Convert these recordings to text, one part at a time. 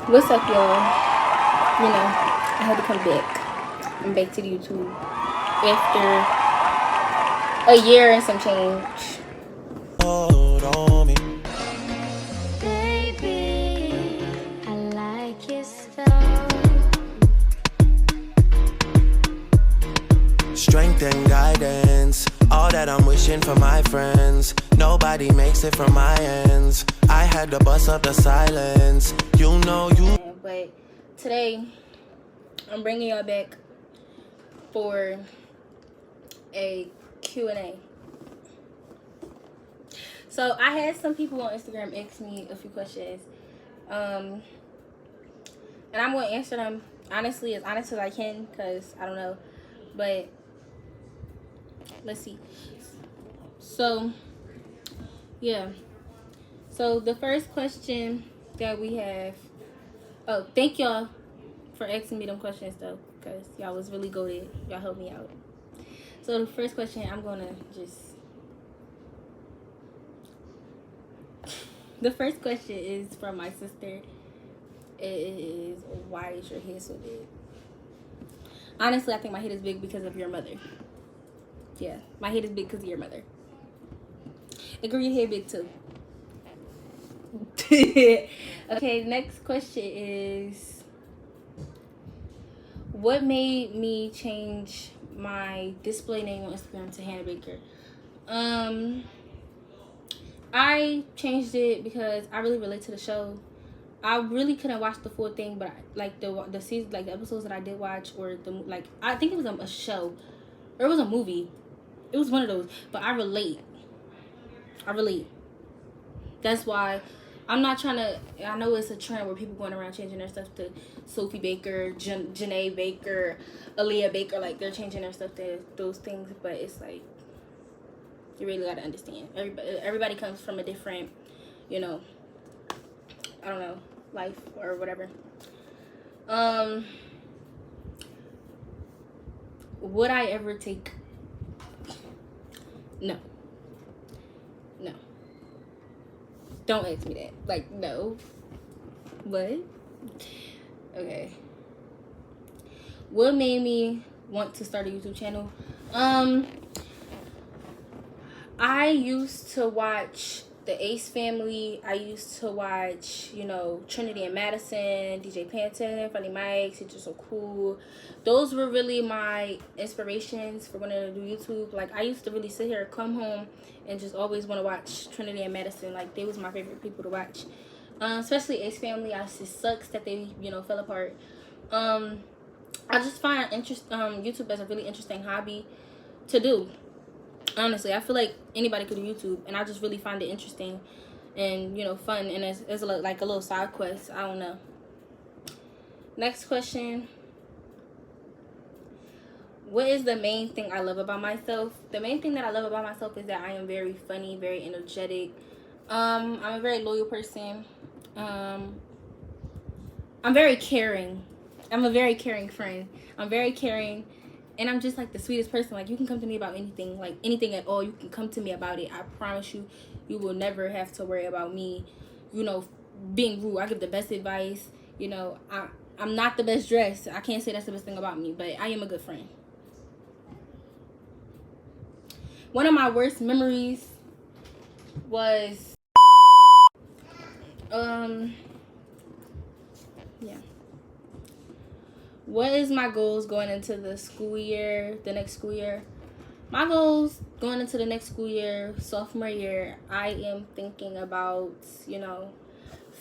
What's up, y'all? You know, I had to come back. I'm back to the YouTube after a year and some change. Hold on me. Baby, I like it so. Strength and guidance, all that I'm wishing for my friends. Nobody makes it from my ends. I had to bust up the silence. You know you. But today, I'm bringing y'all back for a Q&A. So I had some people on Instagram ask me a few questions, and I'm going to answer them honestly, as honest as I can, because I don't know, but let's see. So yeah, so the first question that we have, oh, thank y'all for asking me them questions though, because y'all was really goated. Y'all helped me out. So the first question, I'm gonna just, the first question is from my sister. It is, why is your head so big? Honestly, I think my head is big because of your mother. Yeah, my head is big because of your mother. And girl, your head big too. Okay, next question is, what made me change my display name on Instagram to Hannah Baker? I changed it because I really relate to the show. I really couldn't watch the full thing, but like the season, like the episodes that I did watch, or the like, I think it was a show, or it was a movie. It was one of those, but I relate. That's why I'm not trying to. I know it's a trend where people going around changing their stuff to Sophie Baker, Janae Baker, Aaliyah Baker. Like they're changing their stuff to those things, but it's like you really gotta understand. Everybody comes from a different, you know, I don't know, life or whatever. Would I ever take? No. Don't ask me that. Like, no. What? Okay. What made me want to start a YouTube channel? I used to watch the Ace Family. I used to watch, you know, Trinity and Madison, DJ Panton, Funny Mike, Teachers So Cool. Those were really my inspirations for wanting to do YouTube. Like, I used to really sit here, come home, and just always want to watch Trinity and Madison. Like, they was my favorite people to watch. Especially Ace Family. It sucks that they, you know, fell apart. I just find YouTube as a really interesting hobby to do. Honestly, I feel like anybody could do YouTube, and I just really find it interesting and, you know, fun, and it's like a little side quest. I don't know. Next question. What is the main thing I love about myself? The main thing that I love about myself is that I am very funny, very energetic. I'm a very loyal person. I'm very caring. I'm a very caring friend. I'm very caring. And I'm just like the sweetest person. Like, you can come to me about anything, like anything at all. You can come to me about it. I promise you, you will never have to worry about me, you know, being rude. I give the best advice. You know, I'm not the best dressed. I can't say that's the best thing about me, but I am a good friend. One of my worst memories was, yeah. What is my goals going into the school year, the next school year? My goals going into the next school year, sophomore year, I am thinking about, you know,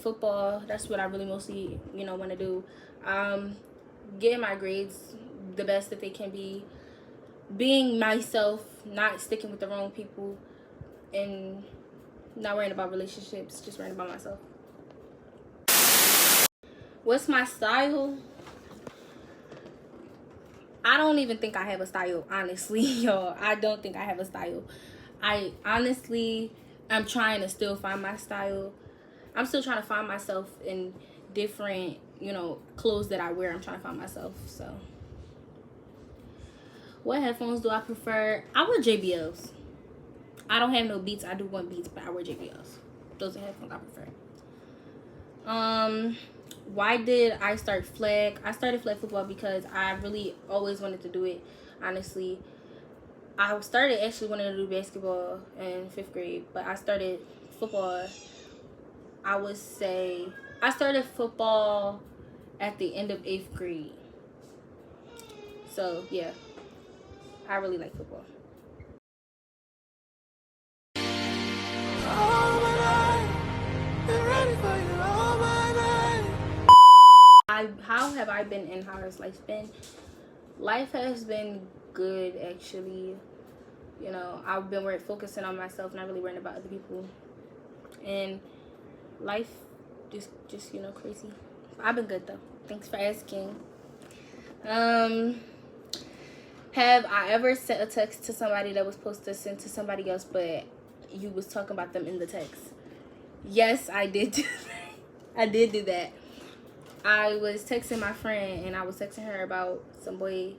football. That's what I really mostly, you know, want to do. Getting my grades the best that they can be. Being myself, not sticking with the wrong people, and not worrying about relationships, just worrying about myself. What's my style? I don't even think I have a style, honestly, y'all. I don't think I have a style. I'm trying to still find my style. I'm still trying to find myself in different, you know, clothes that I wear. I'm trying to find myself, so. What headphones do I prefer? I wear JBLs. I don't have no Beats. I do want Beats, but I wear JBLs. Those are headphones I prefer. why did I start flag? I started flag football because I really always wanted to do it. Honestly, I started actually wanting to do basketball in 5th grade, but I started football. I would say I started football at the end of 8th grade. So yeah, I really like football. How have I been and how has life been? Life has been good, actually. You know, I've been focusing on myself, not really worrying about other people. And life just you know, crazy. I've been good though. Thanks for asking. Have I ever sent a text to somebody that was supposed to send to somebody else, but you was talking about them in the text? Yes, I did do that. I did do that. I was texting my friend, and I was texting her about some boy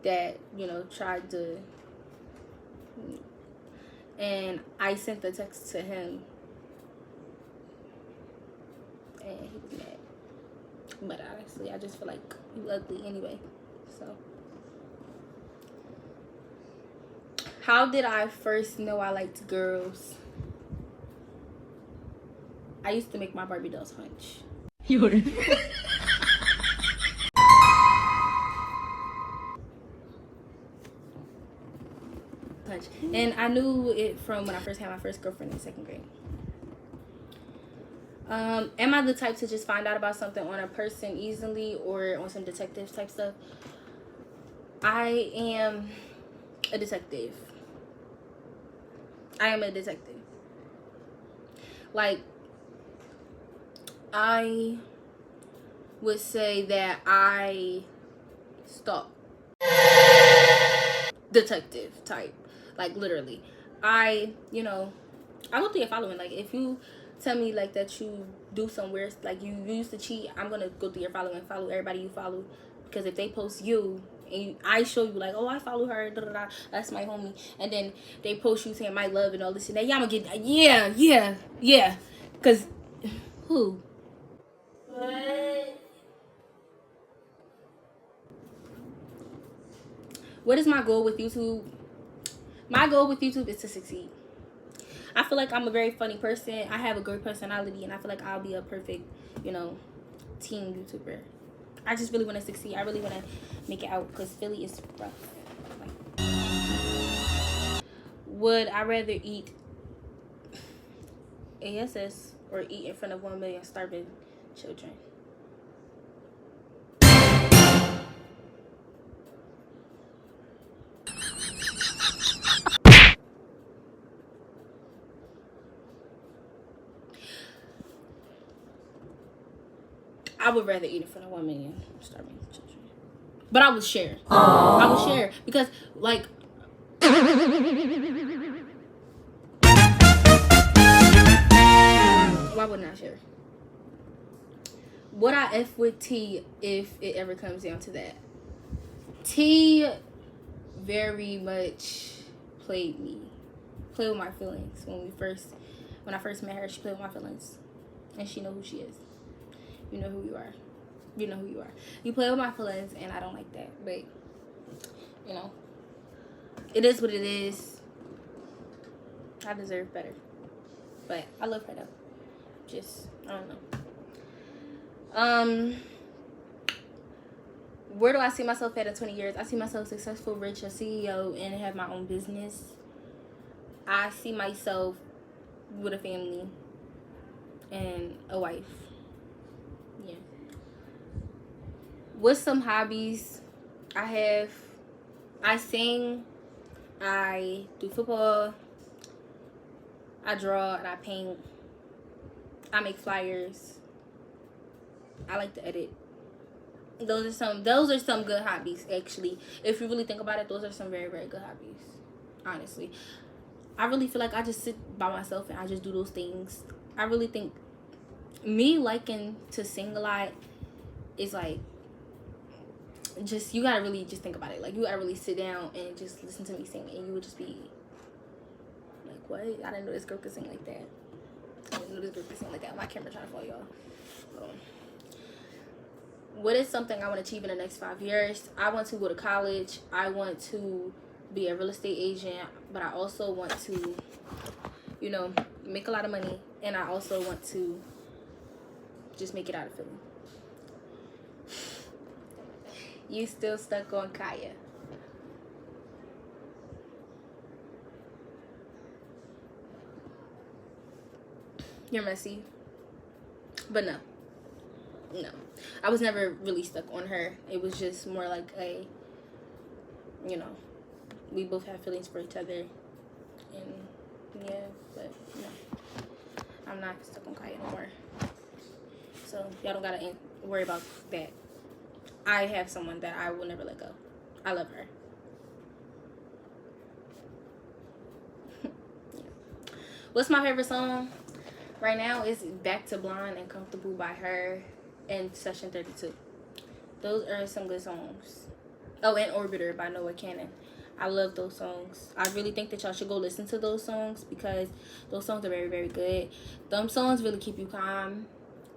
that, you know, tried to, and I sent the text to him, and he was mad. But honestly, I just feel like you ugly anyway. So, how did I first know I liked girls? I used to make my Barbie dolls hunch. And I knew it from when I first had my first girlfriend in 2nd grade. Am I the type to just find out about something on a person easily or on some detective type stuff? I am a detective. I am a detective. Like, I would say that I stalk. Detective type. Like, literally. You know, I go through your following. Like, if you tell me, like, that you do some weird, like, you used to cheat, I'm gonna go through your following and follow everybody you follow. Because if they post you, and I show you, like, oh, I follow her, da, da, da, that's my homie. And then they post you saying my love and all this and that. Yeah, I'm gonna get, yeah. Because, who? What is my goal with YouTube? My goal with YouTube is to succeed. I feel like I'm a very funny person. I have a great personality, and I feel like I'll be a perfect, you know, teen YouTuber. I just really want to succeed. I really want to make it out because Philly is rough. Like, would I rather eat ASS or eat in front of 1 million starving children? I would rather eat in front of 1 million starving children. But I would share. Aww. I would share because, like, why wouldn't I share? Would I F with T if it ever comes down to that? T very much played with my feelings when I first met her. She played with my feelings, and she know who she is. You know who you are. You know who you are. You play with my feelings, and I don't like that. But, you know, it is what it is. I deserve better. But I love her, though. Just, I don't know. Where do I see myself at in 20 years? I see myself successful, rich, a CEO, and have my own business. I see myself with a family and a wife. Yeah. What's some hobbies I have? I sing, I do football, I draw and I paint, I make flyers, I like to edit. Those are some good hobbies, actually. If you really think about it, those are some very, very good hobbies. Honestly, I really feel like I just sit by myself and I just do those things. I really think me liking to sing a lot is like, just, you gotta really just think about it. Like, you gotta really sit down and just listen to me sing, and you would just be like, what? I didn't know this girl could sing like that. I didn't know this girl could sing like that. My camera trying to fall, y'all. what is something I want to achieve in the next 5 years? I want to go to college. I want to be a real estate agent, but I also want to, you know, make a lot of money, and I also want to just make it out of Philly. You still stuck on Kaya. You're messy. But no. I was never really stuck on her. It was just more like a, you know, we both have feelings for each other. And yeah, but no. I'm not stuck on Kaya no more. So y'all don't gotta worry about that. I have someone that I will never let go. I love her. Yeah. What's my favorite song right now? Is Back to Blonde and Comfortable by her and Session 32. Those are some good songs. Oh, and Orbiter by Noah Cannon. I love those songs. I really think that y'all should go listen to those songs because those songs are very, very good. Them songs really keep you calm.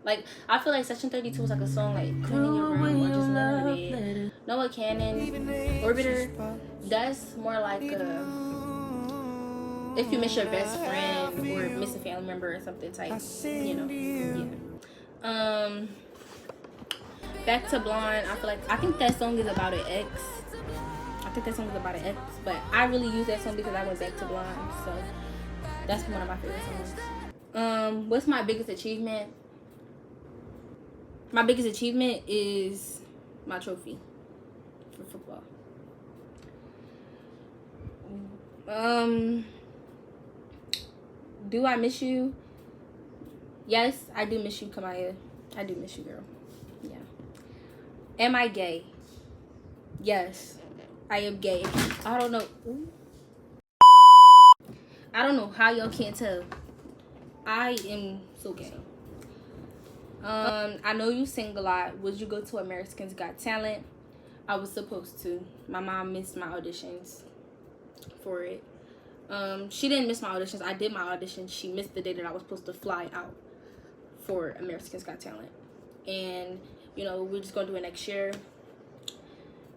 Like, I feel like Session 32 is like a song like cleaning your room or just laying in the bed. Noah Cannon, Orbiter, that's more like a if you miss your best friend or miss a family member or something type, you know. Yeah. Back to Blonde, I think that song is about an ex. But I really use that song because I went back to Blonde, so that's one of my favorite songs. What's my biggest achievement? My biggest achievement is my trophy for football. Do I miss you? Yes, I do miss you, Kamaya. I do miss you, girl. Yeah. Am I gay? Yes, I am gay. I don't know. Ooh. I don't know how y'all can't tell. I am so gay. I know you sing a lot. Would you go to America's Got Talent? I was supposed to. My mom missed my auditions for it. She didn't miss my auditions. I did my auditions. She missed the day that I was supposed to fly out for America's Got Talent. And, you know, we're just going to do it next year.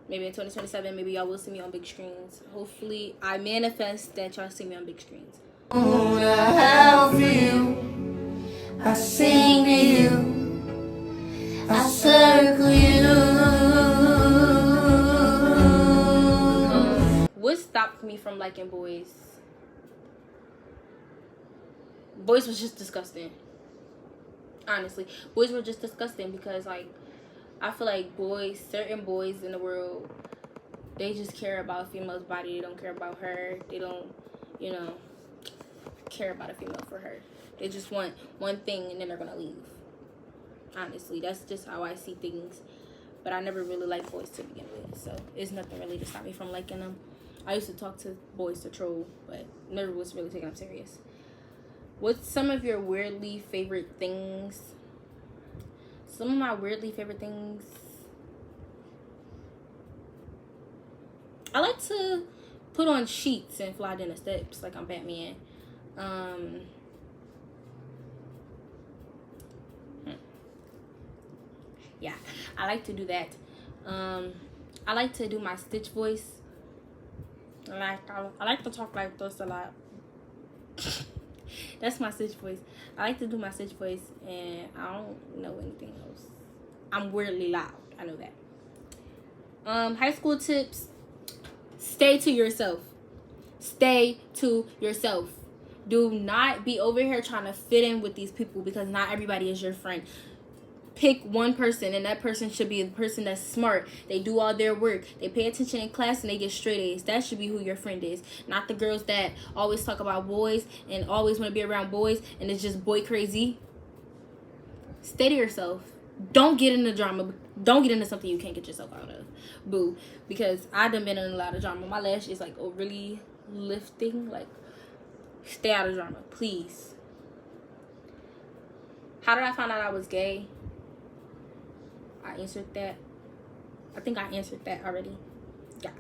Maybe in 2027, maybe y'all will see me on big screens. Hopefully, I manifest that y'all see me on big screens. I feel, I sing to you, I circle you. What stopped me from liking boys? Boys was just disgusting. Honestly, boys were just disgusting because, like, I feel like certain boys in the world, they just care about a female's body. They don't care about her. They don't, you know, care about a female for her. They just want one thing and then they're gonna leave. Honestly, that's just how I see things. But I never really liked boys to begin with, so it's nothing really to stop me from liking them. I used to talk to boys to troll, but never was really taking them serious. What's some of your weirdly favorite things? Some of my weirdly favorite things. I like to put on sheets and fly down the steps like I'm Batman. Yeah, I like to do that. I like to do my Stitch voice. I like to talk like this a lot. That's my Stitch voice. I like to do my Stitch voice, and I don't know anything else. I'm weirdly loud. I know that. High school tips. Stay to yourself. Stay to yourself. Do not be over here trying to fit in with these people because not everybody is your friend. Pick one person, and that person should be the person that's smart. They do all their work. They pay attention in class, and they get straight A's. That should be who your friend is. Not the girls that always talk about boys and always want to be around boys, and it's just boy crazy. Stay to yourself. Don't get into drama. Don't get into something you can't get yourself out of. Boo. Because I done been in a lot of drama. My lash is like really lifting. Like, stay out of drama, please. How did I find out I was gay? I answered that. I think I answered that already.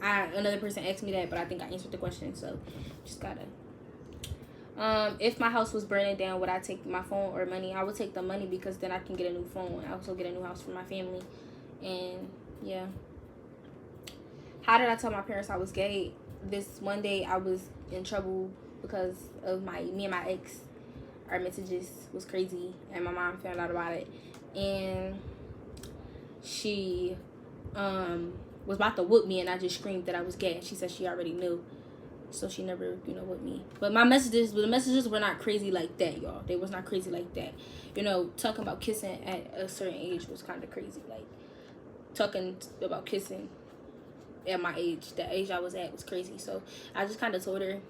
Another person asked me that, but I think I answered the question. So, just gotta. If my house was burning down, would I take my phone or money? I would take the money because then I can get a new phone. I also get a new house for my family. And yeah. How did I tell my parents I was gay? This one day I was in trouble because of me and my ex. Our messages was crazy, and my mom found out about it, and she was about to whoop me, and I just screamed that I was gay. She said she already knew, so she never, whooped me. But the messages were not crazy like that, y'all. They was not crazy like that. Talking about kissing at a certain age was kind of crazy. Like, talking about kissing at my age, the age I was at, was crazy. So I just kind of told her,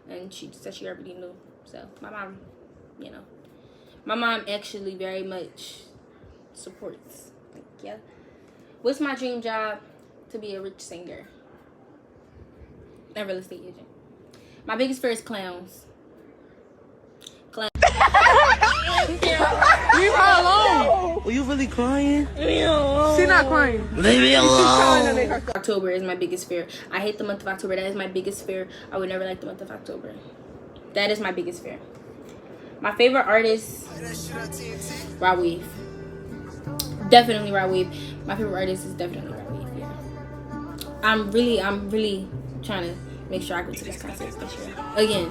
and she said she already knew. So my mom actually very much supports. Like, yeah. What's my dream job? To be a rich singer and real estate agent. My biggest fear is clowns. Leave her alone. Were you really crying? She's not crying. Leave me alone. October is my biggest fear. I hate the month of October. That is my biggest fear. I would never like the month of October. That is my biggest fear. My favorite artist, Raweef. Definitely Raweef. My favorite artist is definitely Raweef. Yeah. I'm really trying to make sure I go to this concert this year again.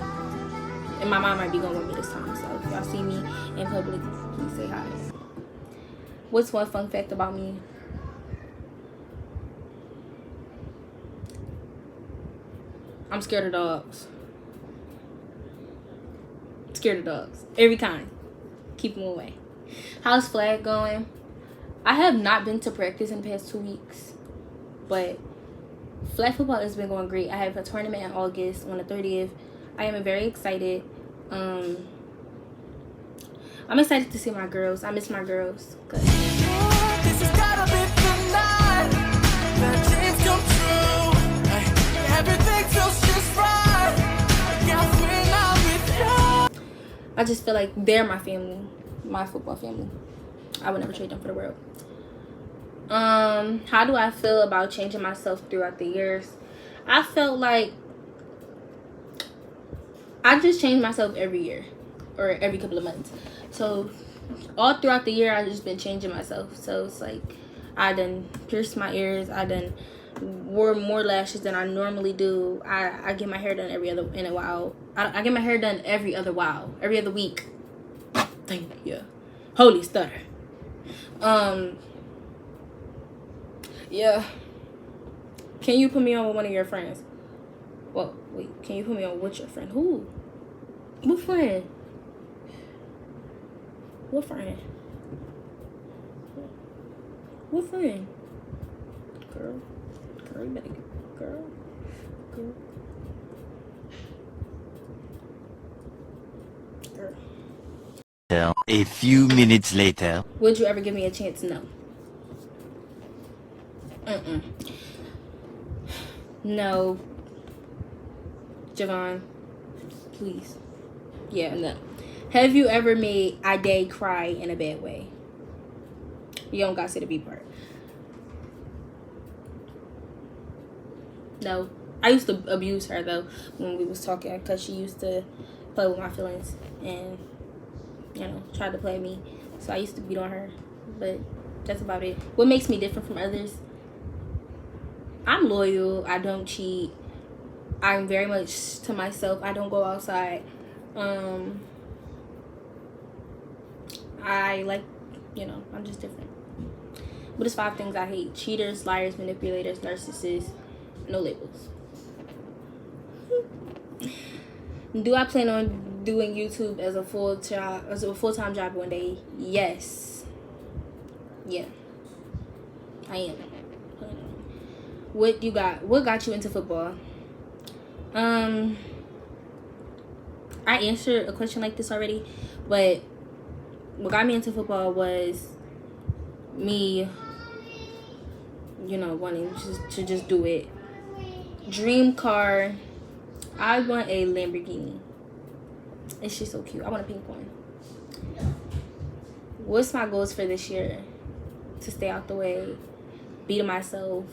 And my mom might be going with me this time. So if y'all see me in public, please say hi. What's one fun fact about me? I'm scared of dogs. Scared of dogs. Every kind. Keep them away. How's flag going? I have not been to practice in the past 2 weeks. But flag football has been going great. I have a tournament in August on the 30th. I am very excited. I'm excited to see my girls. I miss my girls. This has gotta be the night that dreams come true. Everything feels just right. I just feel like they're my family, my football family. I would never trade them for the world. How do I feel about changing myself throughout the years? I felt like I just change myself every year or every couple of months. So all throughout the year, I've just been changing myself. So it's like I done pierced my ears. I done wore more lashes than I normally do. I get my hair done every other I get my hair done every other week. Thank you. Holy stutter. Yeah. Can you put me on with one of your friends? Well, wait. Can you put me on with your friend? Who? What friend? What friend? What friend? Girl, you better get, girl. A few minutes later. Would you ever give me a chance? No. No. Javon, please. Yeah, no. Have you ever made Ade cry in a bad way? You don't gotta say the B part. No. I used to abuse her though when we was talking, because she used to play with my feelings and tried to play me. So I used to beat on her, but that's about it. What makes me different from others? I'm loyal. I don't cheat. I'm very much to myself. I don't go outside. I like, I'm just different. But it's 5 things I hate: cheaters, liars, manipulators, narcissists. No labels. Do I plan on doing YouTube as a full-time job one day? Yes. Yeah. I am. What got you into football? I answered a question like this already, but what got me into football was me, wanting to just do it. Dream car, I want a Lamborghini. It's just so cute. I want a pink one. What's my goals for this year? To stay out the way, be to myself,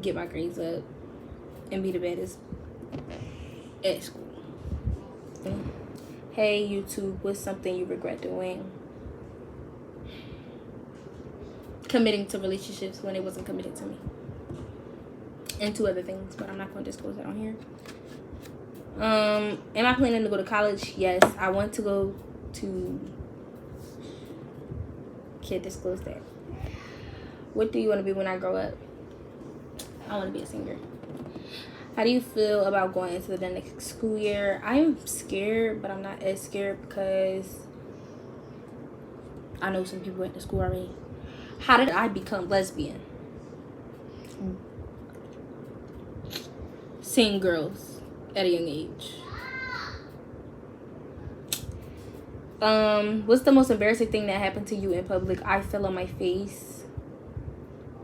get my grades up, and be the baddest at school. Hey YouTube, what's something you regret doing? committing to relationships when it wasn't committed to me. And 2 other things, but I'm not going to disclose that on here. Am I planning to go to college? Yes, I want to go to... Can't disclose that. What do you want to be when I grow up? I want to be a singer. How do you feel about going into the next school year? I am scared, but I'm not as scared because I know some people went to school already. How did I become lesbian? Seeing girls at a young age. What's the most embarrassing thing that happened to you in public? I fell on my face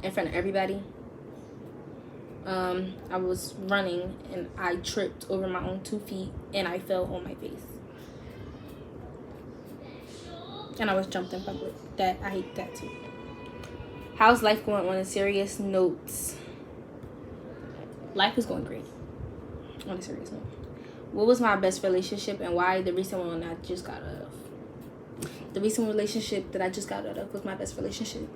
in front of everybody. I was running and I tripped over my own 2 feet and I fell on my face. And I was jumped in public. I hate that too. How's life going on a serious note? Life is going great. On a serious note. What was my best relationship and why? The recent one I just got out of. The recent relationship that I just got out of was my best relationship.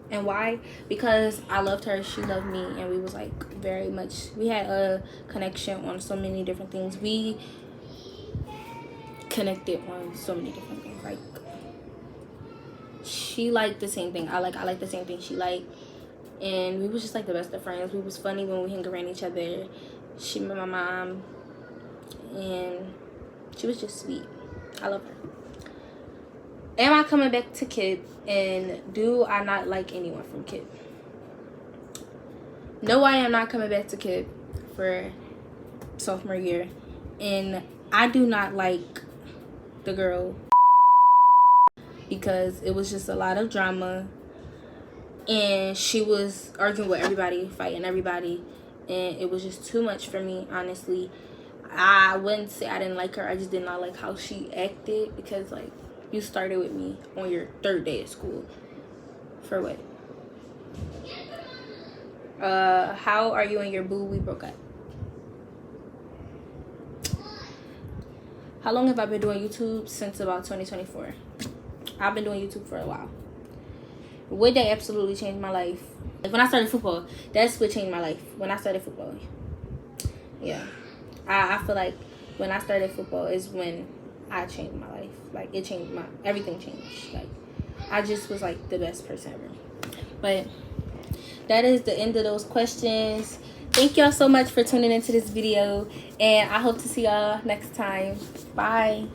And why? Because I loved her, she loved me, and we was like very much, we had a connection on so many different things. We connected on so many different things. Like, she liked the same thing I like the same thing she liked, and we was just like the best of friends. We was funny when we hung around each other. She met my mom, and she was just sweet. I love her. Am I coming back to KID? And do I not like anyone from KID? No, I am not coming back to KID for sophomore year. And I do not like the girl because it was just a lot of drama. And she was arguing with everybody, fighting everybody. And it was just too much for me, honestly. I wouldn't say I didn't like her. I just did not like how she acted because, like, you started with me on your 3rd day of school. For what? How are you and your boo? We broke up. How long have I been doing YouTube? Since about 2024. I've been doing YouTube for a while. What day absolutely changed my life? Like when I started football. That's what changed my life. When I started football. Yeah. I feel like when I started football is when I changed my life. Like, it changed everything changed. Like, I just was like the best person ever. But that is the end of those questions. Thank y'all so much for tuning into this video, and I hope to see y'all next time. Bye.